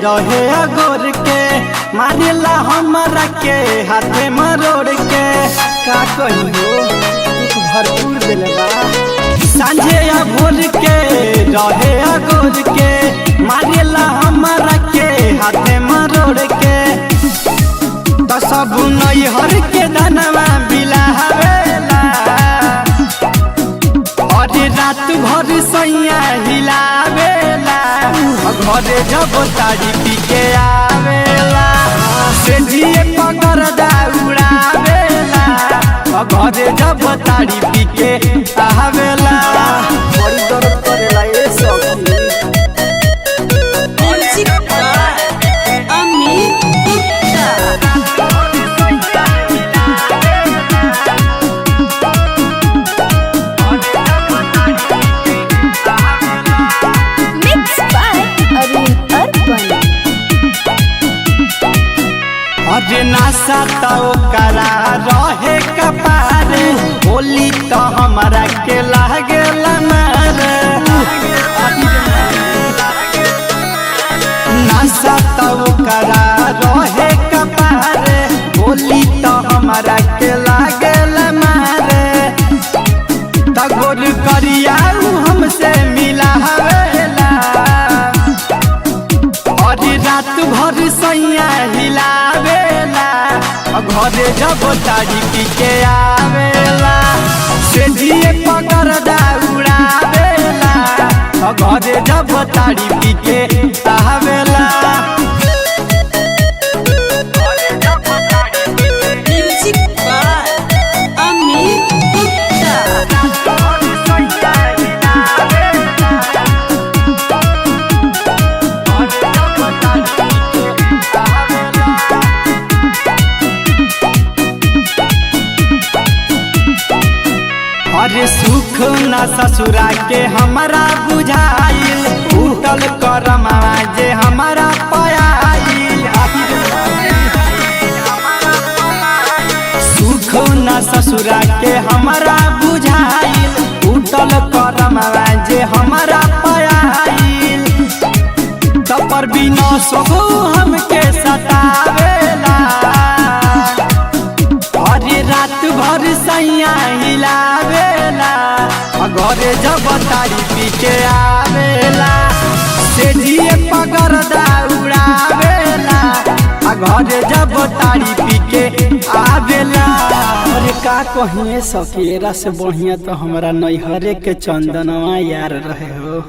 रहे अगोर के मारेला हमारा के हाथे मरोड़ के का कहियो दुख भरपूर दिले बा। सांझे या भोर के रहे अगोर के मारेला हमारा के हाथे मरोड़ के तो सब नैहर के धनवा बिलावेला और रात भर सैया हिलावेला घरे जब ताड़ी पी के आवेला से जिए पकड़ दौड़ावेला घरे जब ताड़ी पी के आवेला बड़ी दर्द करेला ये सब। अरे नासा तो करा रहे कपारे होली तो हमारा के लागे मारे नासा तो करा रहे कपारे होली तो हमारा के लागे मारे तगोर करिया हमसे मिला हवेला और रात भर सैया हिलावेला घरे जब ताड़ी पी के आवेला से जिए पकड़ दौड़ावेला घरे जब ताड़ी पी के आवेला। अरे सुख न ससुरा के हमारा बुझाइल उठल करमा जे हमारा पायाइल सुख न ससुरा के हमारा बुझाइल उठल करमा जे हमारा पायाइल तपर बिना सोहो हमके सतावेला अरे रात भर सैया हिलावेला घरे जब ताड़ी पी के आवेला से जिए पकड़ दौड़ावेला घरे जब ताड़ी पी के आवेला। अरे का कहिए सकेरा से बढ़िया तो हमारा नैहरे के चंदनवा यार रहे हो।